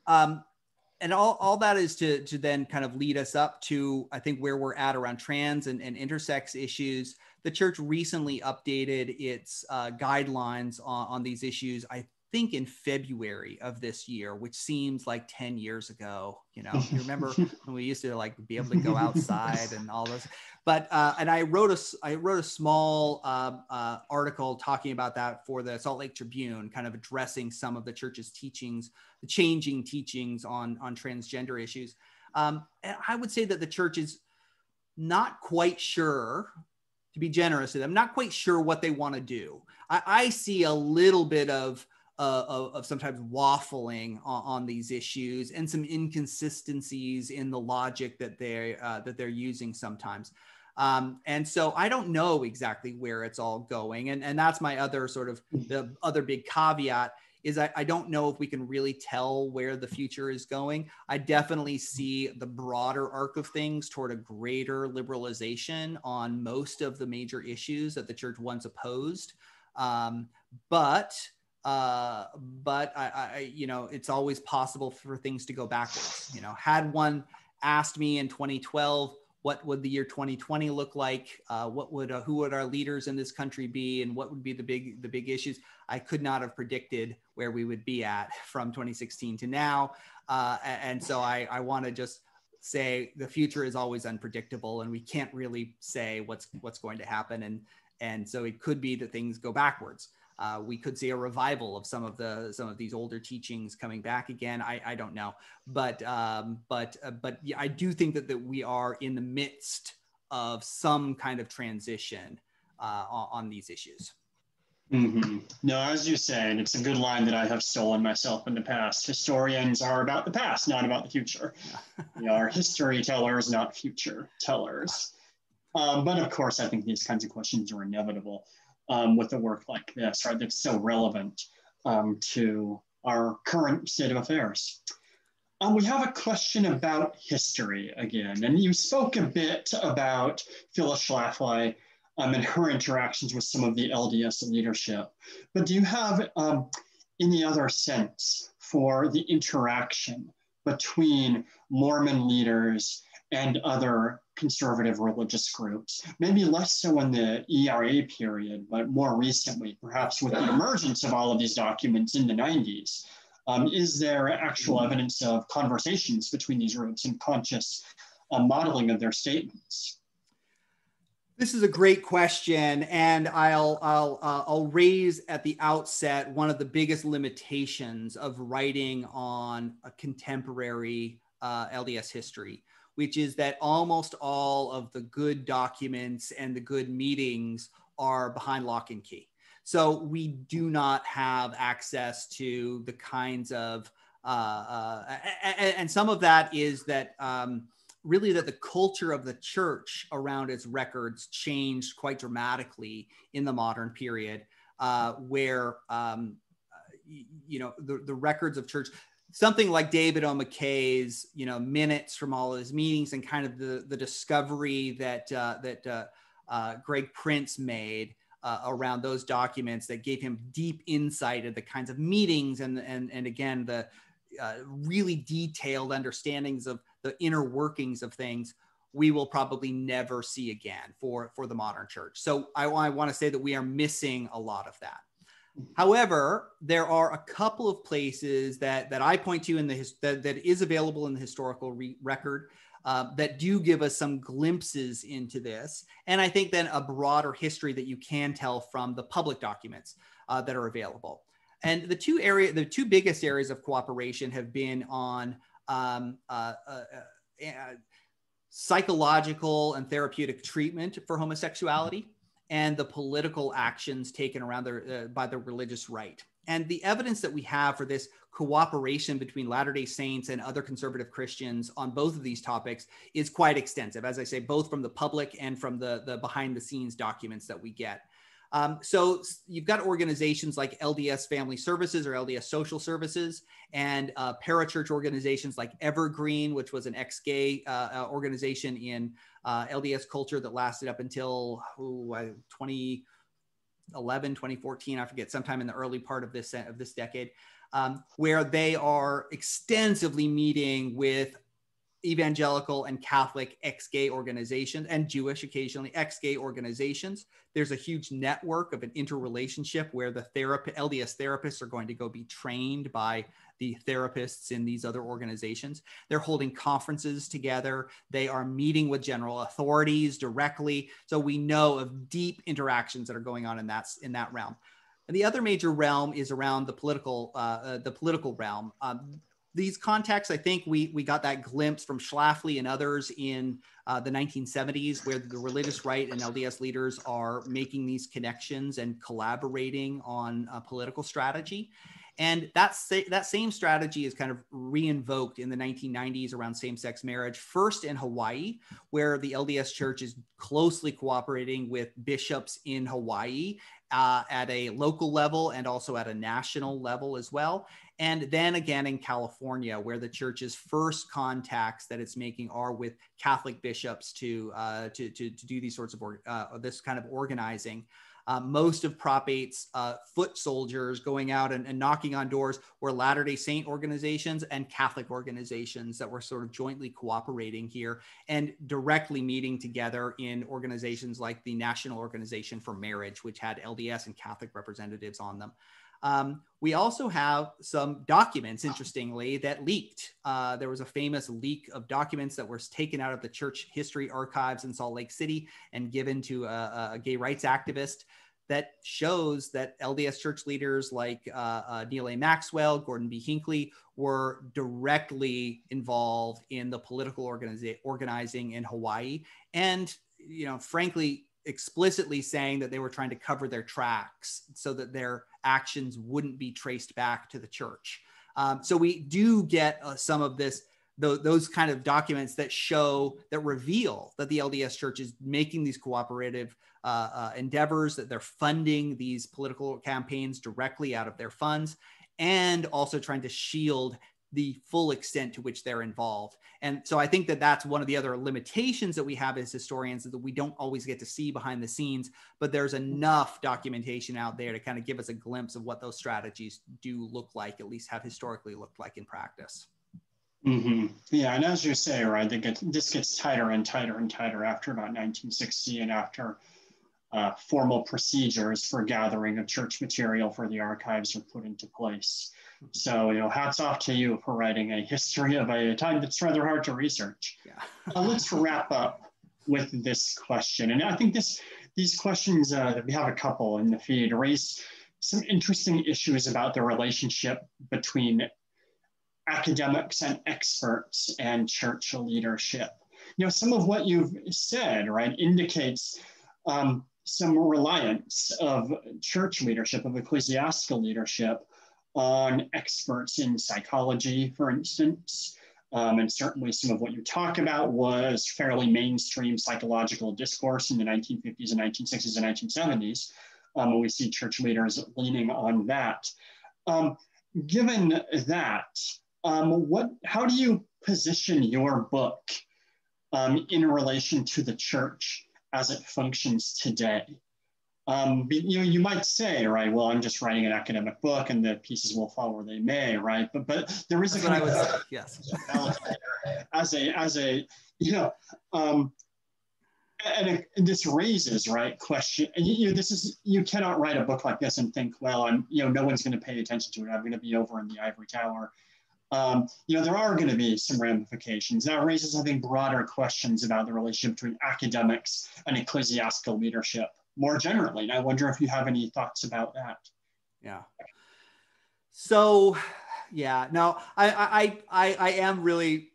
And all that is to then kind of lead us up to, I think, where we're at around trans and intersex issues. The church recently updated its guidelines on these issues, I think in February of this year, which seems like 10 years ago. You remember when we used to like be able to go outside and all this, but and I wrote a small article talking about that for the Salt Lake Tribune, kind of addressing some of the church's teachings, the changing teachings on transgender issues. And I would say that the church is not quite sure, to be generous to them, not quite sure what they want to do. I see a little bit of sometimes waffling on these issues and some inconsistencies in the logic that they're using sometimes. And so I don't know exactly where it's all going. And that's my other sort of the other big caveat is I don't know if we can really tell where the future is going. I definitely see the broader arc of things toward a greater liberalization on most of the major issues that the church once opposed. But I it's always possible for things to go backwards. Had one asked me in 2012, what would the year 2020 look like? Who would our leaders in this country be, and what would be the big issues? I could not have predicted where we would be at from 2016 to now, and so I want to just say the future is always unpredictable, and we can't really say what's going to happen, and so it could be that things go backwards. We could see a revival of some of these older teachings coming back again. I don't know, but yeah, I do think that we are in the midst of some kind of transition on these issues. Mm-hmm. No, as you say, and it's a good line that I have stolen myself in the past. Historians are about the past, not about the future. We are history tellers, not future tellers. But of course, I think these kinds of questions are inevitable with a work like this, right? That's so relevant to our current state of affairs. We have a question about history again, and you spoke a bit about Phyllis Schlafly and her interactions with some of the LDS leadership. But do you have any other sense for the interaction between Mormon leaders and other conservative religious groups? Maybe less so in the ERA period, but more recently, perhaps with the emergence of all of these documents in the 90s. Is there actual evidence of conversations between these groups and conscious modeling of their statements? This is a great question, and I'll raise at the outset one of the biggest limitations of writing on a contemporary LDS history, which is that almost all of the good documents and the good meetings are behind lock and key. So we do not have access to the kinds of, and some of that is that really that the culture of the church around its records changed quite dramatically in the modern period, where, the records of church, something like David O. McKay's, minutes from all of his meetings and kind of the discovery that Greg Prince made around those documents that gave him deep insight of the kinds of meetings and again, the really detailed understandings of the inner workings of things, we will probably never see again for the modern church. So I want to say that we are missing a lot of that. However, there are a couple of places that I point to in that is available in the historical record that do give us some glimpses into this. And I think then a broader history that you can tell from the public documents that are available. And the two biggest areas of cooperation have been on psychological and therapeutic treatment for homosexuality and the political actions taken around by the religious right. And the evidence that we have for this cooperation between Latter-day Saints and other conservative Christians on both of these topics is quite extensive, as I say, both from the public and from the behind the scenes documents that we get. So you've got organizations like LDS Family Services or LDS Social Services, and parachurch organizations like Evergreen, which was an ex-gay organization in LDS culture that lasted up until 2011, 2014, I forget, sometime in the early part of this decade, where they are extensively meeting with evangelical and Catholic ex-gay organizations, and Jewish occasionally ex-gay organizations. There's a huge network of an interrelationship where the LDS therapists are going to go be trained by the therapists in these other organizations. They're holding conferences together. They are meeting with general authorities directly. So we know of deep interactions that are going on in that realm. And the other major realm is around the political realm. These contexts, I think we got that glimpse from Schlafly and others in the 1970s, where the religious right and LDS leaders are making these connections and collaborating on political strategy. And that same strategy is kind of re-invoked in the 1990s around same-sex marriage, first in Hawaii, where the LDS Church is closely cooperating with bishops in Hawaii at a local level and also at a national level as well. And then again in California, where the church's first contacts that it's making are with Catholic bishops to do these sorts of this kind of organizing. Most of Prop 8's foot soldiers going out and knocking on doors were Latter-day Saint organizations and Catholic organizations that were sort of jointly cooperating here and directly meeting together in organizations like the National Organization for Marriage, which had LDS and Catholic representatives on them. We also have some documents, interestingly, that leaked. There was a famous leak of documents that were taken out of the church history archives in Salt Lake City and given to a gay rights activist that shows that LDS church leaders like Neil A. Maxwell, Gordon B. Hinckley were directly involved in the political organizing in Hawaii. And, frankly, explicitly saying that they were trying to cover their tracks so that their actions wouldn't be traced back to the church. So we do get some of those kind of documents that reveal that the LDS Church is making these cooperative endeavors, that they're funding these political campaigns directly out of their funds, and also trying to shield the full extent to which they're involved. And so I think that that's one of the other limitations that we have as historians, is that we don't always get to see behind the scenes, but there's enough documentation out there to kind of give us a glimpse of what those strategies do look like, at least have historically looked like in practice. Mm-hmm. Yeah, and as you say, right, this gets tighter and tighter and tighter after about 1960 and after formal procedures for gathering of church material for the archives are put into place. So, hats off to you for writing a history of a time that's rather hard to research. Yeah. Let's wrap up with this question. And I think these questions, that we have a couple in the feed, raise some interesting issues about the relationship between academics and experts and church leadership. Some of what you've said, right, indicates some reliance of church leadership, of ecclesiastical leadership, on experts in psychology, for instance. And certainly some of what you talk about was fairly mainstream psychological discourse in the 1950s and 1960s and 1970s. We see church leaders leaning on that. Given that, how do you position your book in relation to the church as it functions today? You might say, right, well, I'm just writing an academic book and the pieces will fall where they may, right? But there is a kind of, yes, and this raises, right, question. You cannot write a book like this and think, well, no one's going to pay attention to it. I'm going to be over in the ivory tower. There are going to be some ramifications. That raises, I think, broader questions about the relationship between academics and ecclesiastical leadership more generally. And I wonder if you have any thoughts about that. Yeah. So, yeah, no, I am really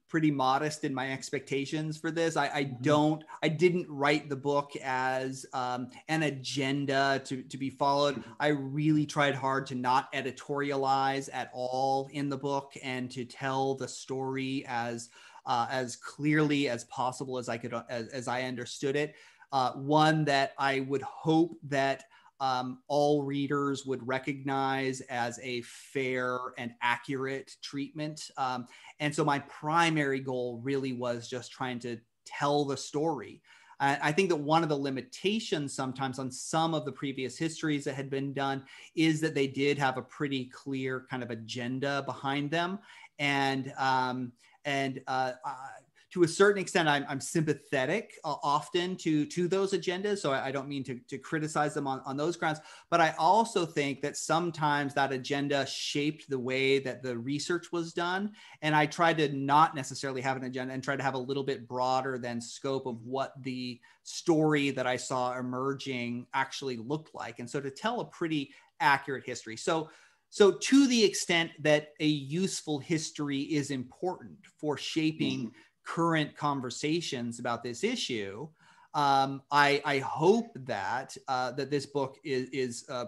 pretty modest in my expectations for this. I didn't write the book as an agenda to be followed. I really tried hard to not editorialize at all in the book and to tell the story as clearly as possible as I understood it. one that I would hope that all readers would recognize as a fair and accurate treatment. And so my primary goal really was just trying to tell the story. I think that one of the limitations sometimes on some of the previous histories that had been done is that they did have a pretty clear kind of agenda behind them. And to a certain extent, I'm sympathetic often to those agendas. So I don't mean to criticize them on those grounds, but I also think that sometimes that agenda shaped the way that the research was done. And I tried to not necessarily have an agenda and try to have a little bit broader than scope of what the story that I saw emerging actually looked like. And so to tell a pretty accurate history. So to the extent that a useful history is important for shaping current conversations about this issue, I hope that this book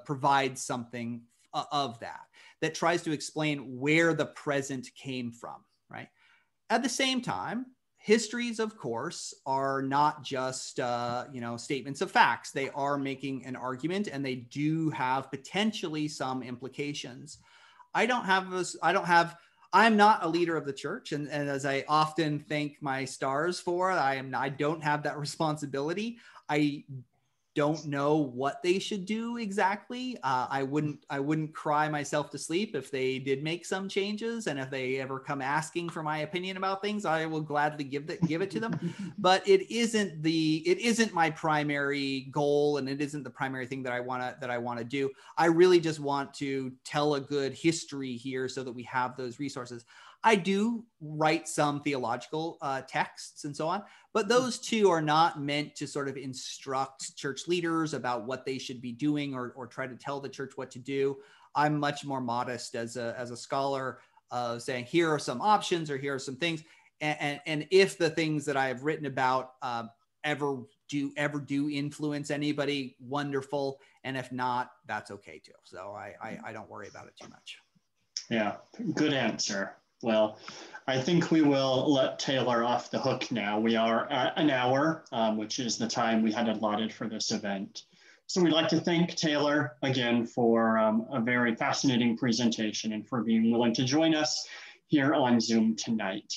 provides something of that tries to explain where the present came from, right? At the same time, histories, of course, are not just statements of facts. They are making an argument, and they do have potentially some implications. I'm not a leader of the church, and as I often thank my stars for, I don't have that responsibility. I don't know what they should do exactly. I wouldn't cry myself to sleep if they did make some changes, and if they ever come asking for my opinion about things, I will gladly give it to them. But it isn't my primary goal, and it isn't the primary thing that I want to do. I really just want to tell a good history here so that we have those resources. I do write some theological texts and so on, but those two are not meant to sort of instruct church leaders about what they should be doing or try to tell the church what to do. I'm much more modest as a scholar, saying here are some options or here are some things. And if the things that I have written about ever do influence anybody, wonderful. And if not, that's okay too. So I don't worry about it too much. Yeah, good answer. Well, I think we will let Taylor off the hook now. We are at an hour, which is the time we had allotted for this event. So we'd like to thank Taylor again for a very fascinating presentation and for being willing to join us here on Zoom tonight.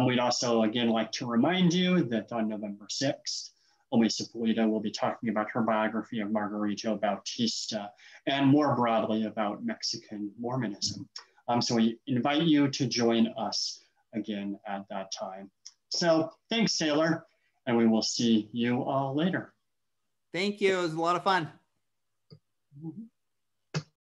We'd also again like to remind you that on November 6th, Elisa Pulido will be talking about her biography of Margarito Bautista and more broadly about Mexican Mormonism. So we invite you to join us again at that time. So thanks, Taylor, and we will see you all later. Thank you. It was a lot of fun. Mm-hmm.